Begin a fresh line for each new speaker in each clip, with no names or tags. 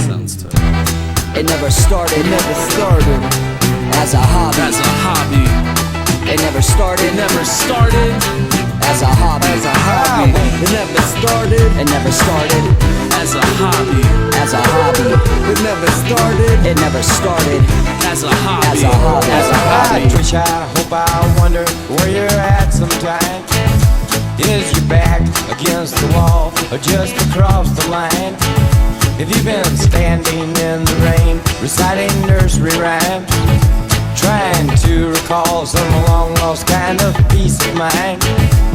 sounds tough.
It never started as a hobby.
As a hobby.
It never started
As a hobby.
It never started
As a hobby.
as a hobby.
It never started
It never started
As a hobby.
as a hobby.
As a hobby.
I wish, I hope, I wonder where you're at sometime. Is your back against the wall or just across the line? Have you been standing in the rain, reciting nursery rhymes, trying to recall some long lost kind of peace of mind?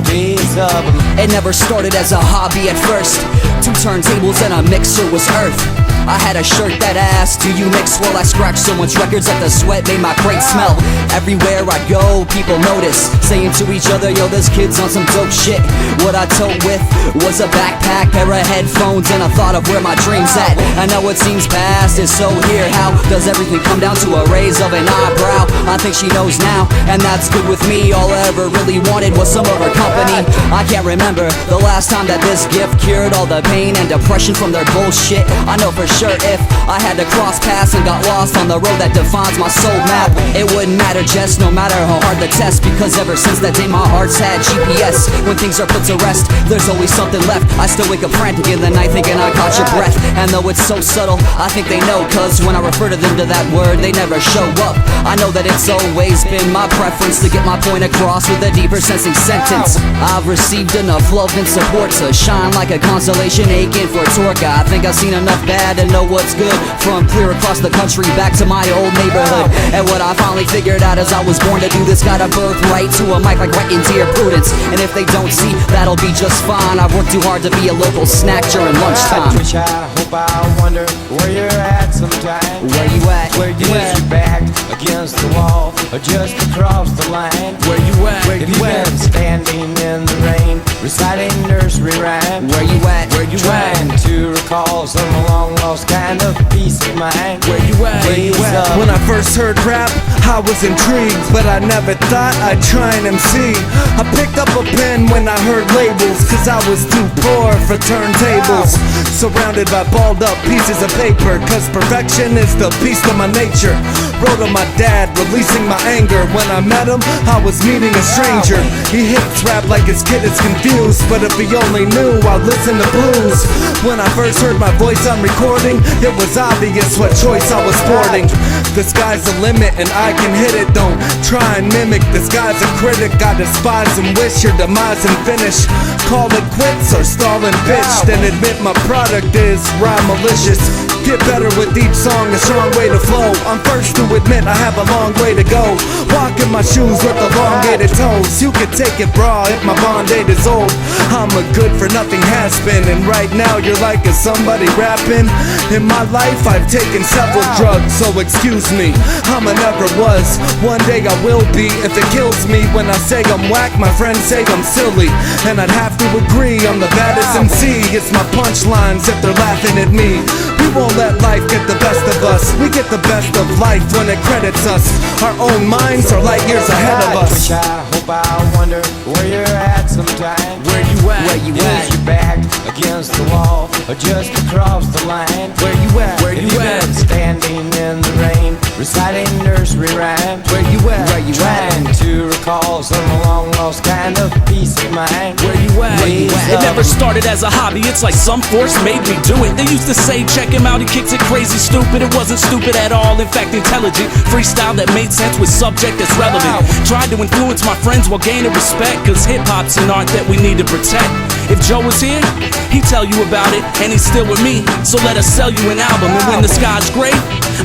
Days of them.
It never started as a hobby at first. 2 turntables and a mixer was earth. I had a shirt that asked, do you mix? Well, I scratched so much records that the sweat made my crate smell. Everywhere I go, people notice, saying to each other, yo, this kid's on some dope shit. What I tote with was a backpack, pair of headphones, and a thought of where my dream's at. I know it seems past is so here. How does everything come down to a raise of an eyebrow? I think she knows now, and that's good with me. All I ever really wanted was some of her company. I can't remember the last time that this gift cured all the pain and depression from their bullshit. I know for sure if I had to cross paths and got lost on the road that defines my soul map, it wouldn't matter just no matter how hard the test, because ever since that day my heart's had GPS. When things are put to rest, there's always something left. I still wake up frantic in the night thinking I caught your breath. And though it's so subtle, I think they know, cause when I refer to them to that word, they never show up. I know that it's always been my preference to get my point across with a deeper sensing sentence. I've received enough love and support to shine like a constellation aching for torque. I think I've seen enough bad to know what's good, from clear across the country back to my old neighborhood. And what I finally figured out is I was born to do this, got a birthright to a mic like writing Dear Prudence. And if they don't see, that'll be just fine. I've worked too hard to be a local snack during lunchtime.
I wish, I hope, I wonder where you're at sometime.
Where you at?
Where you at? Your back against the wall or just across the line?
Where you at?
Have you been standing in the rain, reciting nursery rhymes?
Where you at?
Where you at?
Trying to recall some long lost kind of peace of mind.
Where you at?
Where you at?
When I first heard rap, I was intrigued, but I never thought I'd try and MC. I picked up a pen when I heard labels, cause I was too poor for turntables. Surrounded by balled up pieces of paper, cause perfection is the beast of my nature. Wrote on my dad, releasing my anger. When I met him, I was meeting a stranger. He hits rap like his kid is confused, but if he only knew, I'd listen to blues. When I first heard my voice on recording, it was obvious what choice I was sporting. The sky's the limit and I can hit it. Don't try and mimic, this guy's a critic. I despise and wish your demise and finish. Call it quits or stall and bitch, then admit my product is rhyme malicious. Get better with each song, a strong way to flow. I'm first to admit I have a long way to go. Walking my shoes with elongated toes. You can take it raw if my bond date is old. I'm a good for nothing has been, and right now you're like, is somebody rapping? In my life I've taken several drugs, so excuse me, I'm a never was. One day I will be, if it kills me. When I say I'm whack, my friends say I'm silly, and I'd have to agree I'm the baddest MC. It's my punchlines if they're laughing at me. We won't let life get the best of us. We get the best of life when it credits us. Our own minds are light years ahead of us.
I wish, I hope, I wonder where you're at sometime.
Where you at?
Where you
Is
at?
your back against the wall or just across the line?
Where you at? Where
Have
you
you
at?
been standing in the rain, reciting nursery rhymes?
Where you at?
Where you at?
Trying to recall some long lost kind of peace of mind.
Where you at?
Where you at?
It never started as a hobby, it's like some force made me do it. They used to say, check him out, he kicks it crazy stupid. It wasn't stupid at all, in fact intelligent. Freestyle that made sense with subject that's relevant. Tried to influence my friends while gaining respect, cause hip-hop's an art that we need to protect. If Joe was here, he'd tell you about it, and he's still with me, so let us sell you an album. And when the sky's gray,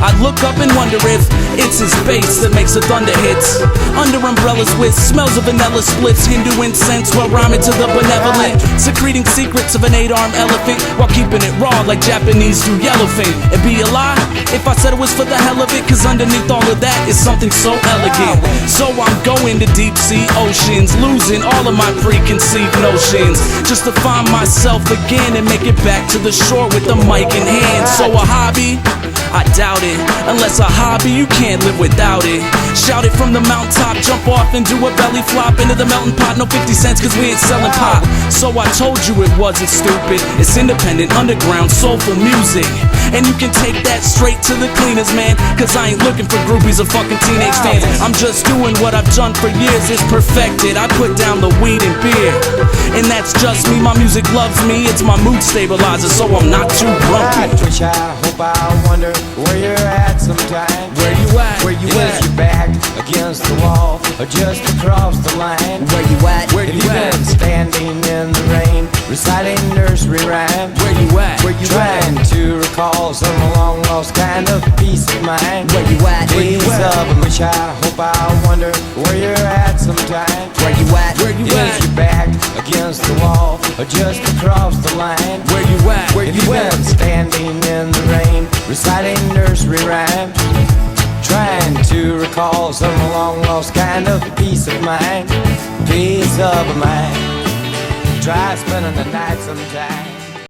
I look up and wonder if it's his bass that makes the thunder hits. Under umbrellas with smells of vanilla splits, Hindu incense while rhyming to the benevolent, secreting secrets of an 8-armed elephant while keeping it raw like Japanese do yellowfin. It'd be a lie if I said it was for the hell of it, cause underneath all of that is something so elegant. So I'm going to deep sea oceans, losing all of my preconceived notions, just to find myself again and make it back to the shore with the mic in hand. So a hobby? I doubt it, unless a hobby hobby, you can't live without it. Shout it from the mountaintop, jump off and do a belly flop into the melting pot. No 50 cents cause we ain't selling pop. So I told you it wasn't stupid. It's independent, underground, soulful music. And you can take that straight to the cleaners, man, cause I ain't looking for groupies or fucking teenage fans. I'm just doing what I've done for years. It's perfected, I put down the weed and beer. And that's just me, my music loves me. It's my mood stabilizer, so I'm not too grumpy.
I wish, I hope, I wonder where you're at sometime.
Where you at?
Where you at? Is your back against the wall or just across the line?
Where you at?
Where
Have
you
you
at?
been standing in the rain, reciting nursery rhymes?
Where you at?
Where you trying to recall some long lost kind of peace of mind?
Where you at? Where you
Days
at?
of a wish, I hope, I wonder where you're at sometime.
Where you at?
Where you
Is
at?
your back against the wall or just across the line?
Where you at? Where
Have
you
you
at?
been standing in the rain, reciting nursery rhymes? Trying to recall some long lost kind of peace of mind. Peace of mind. Try spending the night sometime.